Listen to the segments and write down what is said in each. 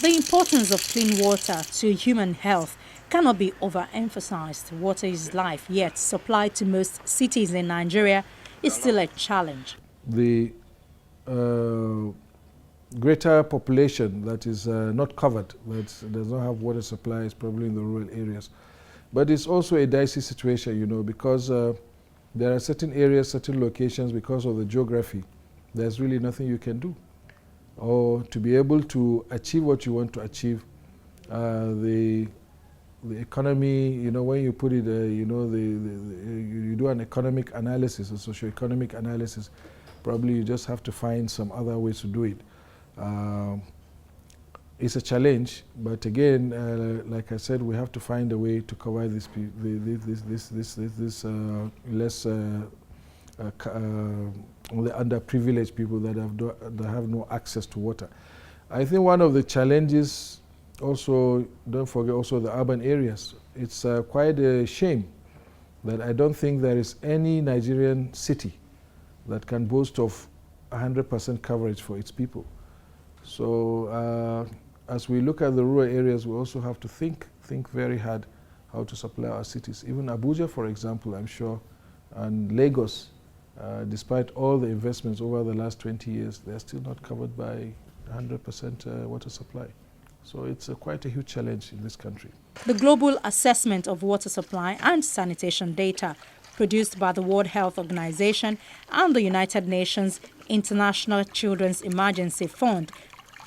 The importance of clean water to human health cannot be overemphasized. Water is life, yet supply to most cities in Nigeria is still a challenge. The greater population that is not covered, that does not have water supply, is probably in the rural areas. But it's also a dicey situation, you know, because there are certain areas, certain locations, because of the geography, there's really nothing you can do. Or to be able to achieve what you want to achieve, the economy, you know, when you put it, you know, you do an economic analysis, a socio-economic analysis, probably you just have to find some other ways to do it. It's a challenge, but again, like I said, we have to find a way to cover this less the underprivileged people that have no access to water. I think one of the challenges also, don't forget also the urban areas. It's quite a shame that I don't think there is any Nigerian city that can boast of 100% coverage for its people. So as we look at the rural areas, we also have to think very hard how to supply our cities. Even Abuja, for example, I'm sure, and Lagos, despite all the investments over the last 20 years, they're still not covered by 100% water supply. So it's quite a huge challenge in this country. The global assessment of water supply and sanitation data produced by the World Health Organization and the United Nations International Children's Emergency Fund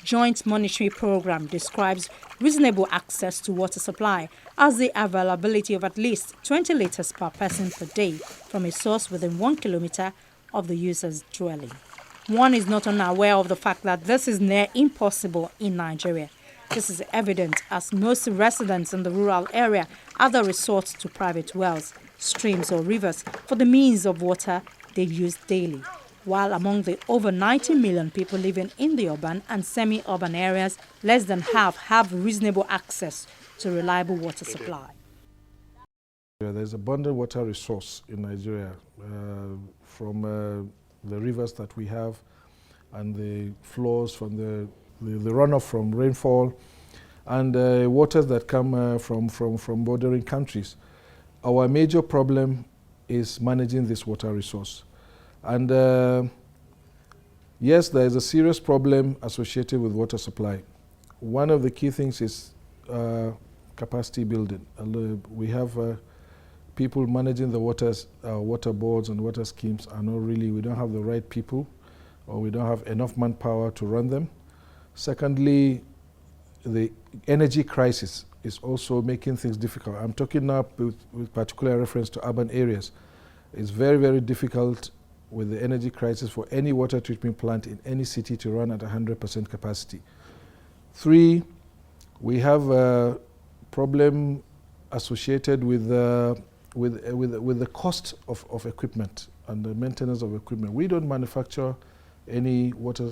Joint Monitoring Program describes reasonable access to water supply as the availability of at least 20 liters per person per day from a source within 1 kilometer of the user's dwelling. One is not unaware of the fact that this is near impossible in Nigeria. This is evident as most residents in the rural area either resort to private wells, streams or rivers for the means of water they use daily. While among the over 90 million people living in the urban and semi-urban areas, less than half have reasonable access to reliable water supply. There's abundant water resource in Nigeria from the rivers that we have and the flows from the runoff from rainfall and waters that come from bordering countries. Our major problem is managing this water resource. And yes, there is a serious problem associated with water supply. One of the key things is capacity building. We have people managing the water boards and water schemes are not really, we don't have the right people, or we don't have enough manpower to run them. Secondly, the energy crisis is also making things difficult. I'm talking now with particular reference to urban areas. It's very, very difficult with the energy crisis for any water treatment plant in any city to run at 100% capacity. Three, we have a problem associated with the cost of equipment and the maintenance of equipment. We don't manufacture any water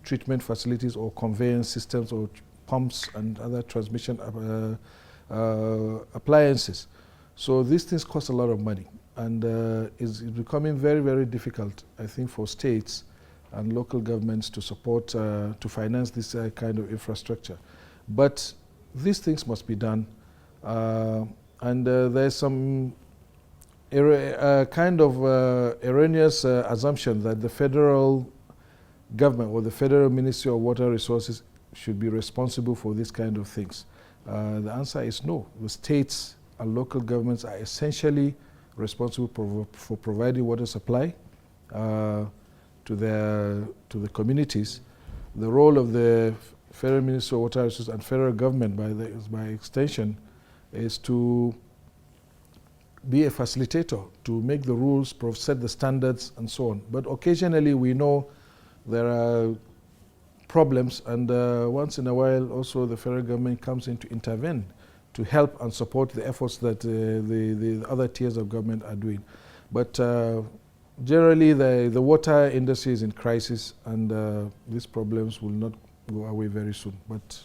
treatment facilities or conveyance systems or pumps and other transmission appliances. So these things cost a lot of money, and it's becoming very, very difficult, I think, for states and local governments to support, to finance this kind of infrastructure. But these things must be done, and there's some kind of erroneous assumption that the federal government or the Federal Ministry of Water Resources should be responsible for these kind of things. The answer is no. The states and local governments are essentially responsible for providing water supply to the communities. The role of the Federal Ministry of Water Resources and federal government by extension is to be a facilitator, to make the rules, set the standards and so on. But occasionally we know there are problems, and once in a while also the federal government comes in to intervene to help and support the efforts that the other tiers of government are doing. But generally the water industry is in crisis, and these problems will not go away very soon, but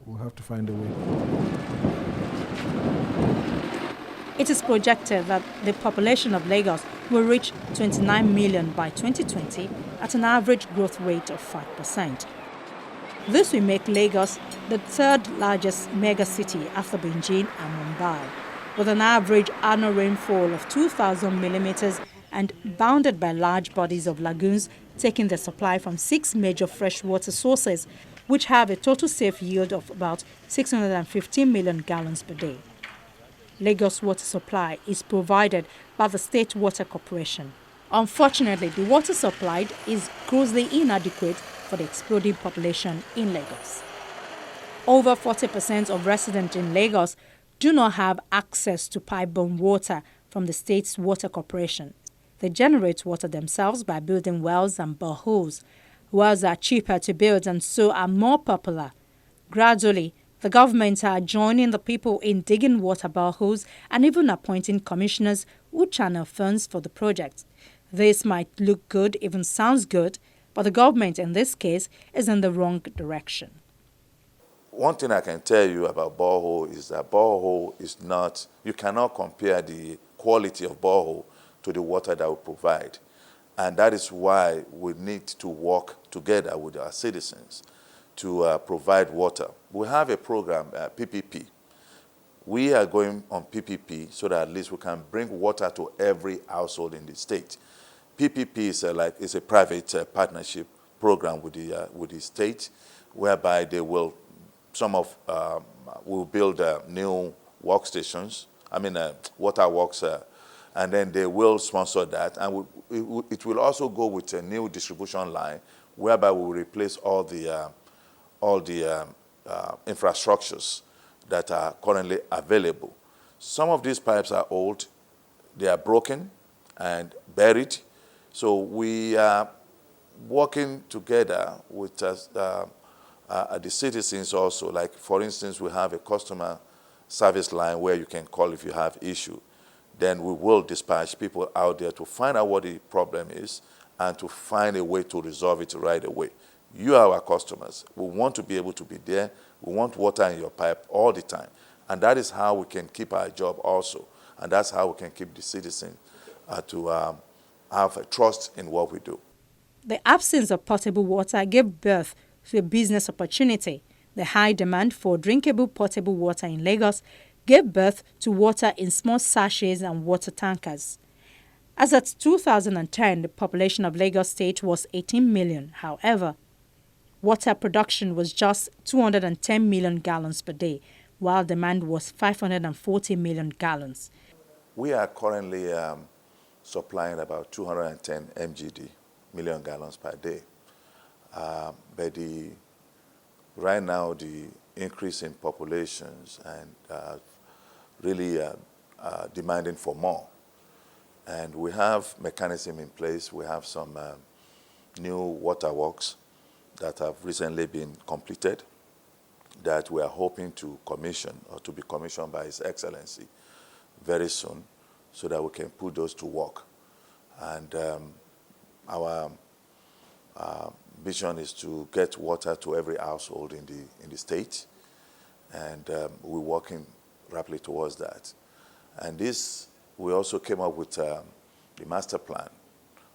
we'll have to find a way. It is projected that the population of Lagos will reach 29 million by 2020 at an average growth rate of 5%. This will make Lagos the third largest megacity after Beijing and Mumbai, with an average annual rainfall of 2,000 millimeters and bounded by large bodies of lagoons taking their supply from 6 major freshwater sources, which have a total safe yield of about 615 million gallons per day. Lagos water supply is provided by the State Water Corporation. Unfortunately, the water supplied is grossly inadequate for the exploding population in Lagos. Over 40% of residents in Lagos do not have access to pipe-borne water from the state's water corporation. They generate water themselves by building wells and boreholes. Wells are cheaper to build and so are more popular. Gradually, the government are joining the people in digging water boreholes and even appointing commissioners who channel funds for the project. This might look good, even sounds good, but the government in this case is in the wrong direction. One thing I can tell you about borehole is that borehole is not, you cannot compare the quality of borehole to the water that we provide. And that is why we need to work together with our citizens to provide water. We have a program, PPP. We are going on PPP so that at least we can bring water to every household in the state. PPP is a private partnership program with the state, whereby they will will build new workstations. Water works, and then they will sponsor that, and it will also go with a new distribution line, whereby we will replace all the infrastructures that are currently available. Some of these pipes are old, they are broken and buried. So we are working together with the citizens also. Like, for instance, we have a customer service line where you can call if you have issue. Then we will dispatch people out there to find out what the problem is and to find a way to resolve it right away. You are our customers. We want to be able to be there. We want water in your pipe all the time. And that is how we can keep our job also. And that's how we can keep the citizen to have a trust in what we do. The absence of potable water gave birth to a business opportunity. The high demand for drinkable potable water in Lagos gave birth to water in small sachets and water tankers. As at 2010, the population of Lagos State was 18 million. However, water production was just 210 million gallons per day, while demand was 540 million gallons. We are currently supplying about 210 MGD, million gallons per day. But right now, the increase in populations and really demanding for more. And we have mechanism in place. We have some new water works that have recently been completed that we are hoping to commission or to be commissioned by His Excellency very soon, so that we can put those to work. And our vision is to get water to every household in the state, and we're working rapidly towards that. And this, we also came up with the master plan,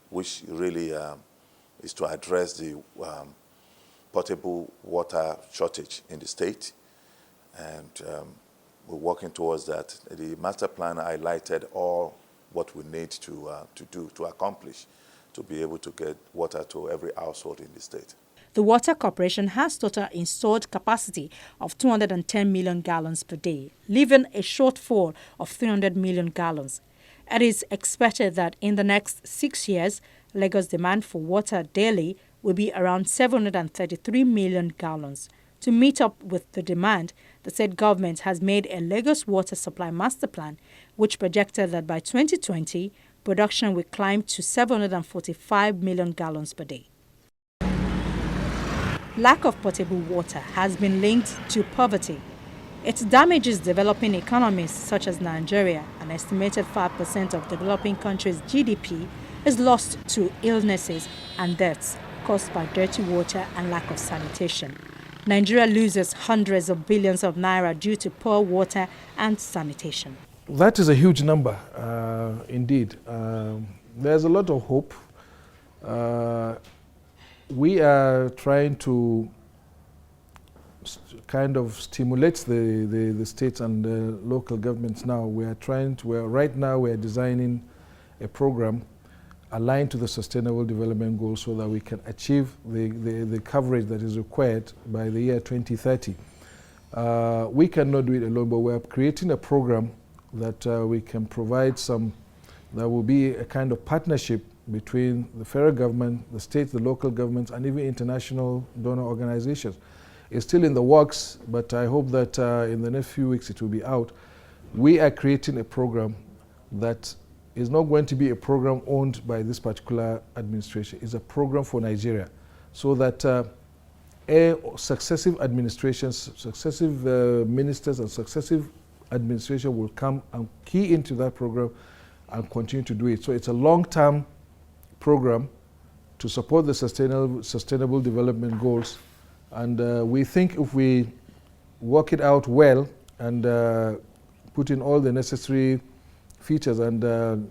which really is to address the potable water shortage in the state, and we're working towards that. The master plan highlighted all what we need to do, to accomplish, to be able to get water to every household in the state. The Water Corporation has total installed capacity of 210 million gallons per day, leaving a shortfall of 300 million gallons. It is expected that in the next 6 years, Lagos' demand for water daily will be around 733 million gallons. To meet up with the demand, the state government has made a Lagos water supply master plan, which projected that by 2020, production will climb to 745 million gallons per day. Lack of potable water has been linked to poverty. It damages developing economies such as Nigeria. An estimated 5% of developing countries' GDP is lost to illnesses and deaths caused by dirty water and lack of sanitation. Nigeria loses hundreds of billions of naira due to poor water and sanitation. That is a huge number, indeed. There's a lot of hope. We are trying to kind of stimulate the states and the local governments now. Right now we're designing a program aligned to the Sustainable Development Goals so that we can achieve the coverage that is required by the year 2030. We cannot do it alone, but we're creating a program that we can provide that will be a kind of partnership between the federal government, the state, the local governments, and even international donor organizations. It's still in the works, but I hope that in the next few weeks it will be out. We are creating a program that is not going to be a program owned by this particular administration. It's a program for Nigeria, so that successive administrations, successive ministers and successive administration will come and key into that program and continue to do it. So it's a long-term program to support the sustainable development goals. And we think if we work it out well and put in all the necessary features and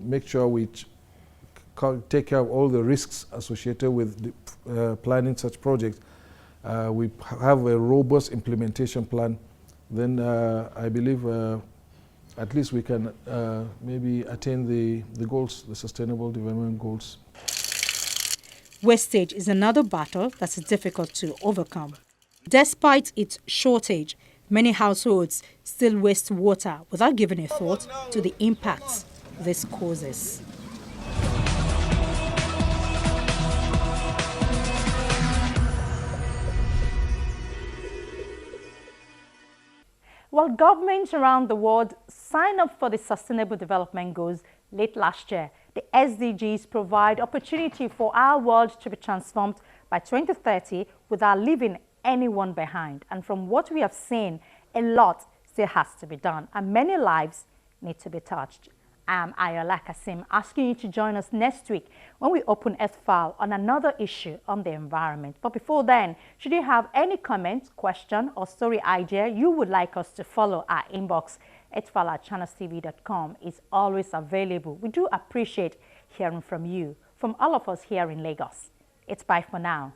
make sure we take care of all the risks associated with planning such projects, we have a robust implementation plan, then I believe at least we can maybe attain the goals, the sustainable development goals. Wastage is another battle that is difficult to overcome. Despite its shortage, many households still waste water without giving a thought to the impacts this causes. While governments around the world signed up for the Sustainable Development Goals late last year, the SDGs provide opportunity for our world to be transformed by 2030 without leaving anyone behind. And from what we have seen, a lot still has to be done and many lives need to be touched. I'm Ayola Kasim, asking you to join us next week when we open Earthfile on another issue on the environment. But before then, should you have any comment, question, or story idea you would like us to follow, our inbox, earthfile@channelstv.com, is always available. We do appreciate hearing from you. From all of us here in Lagos, it's bye for now.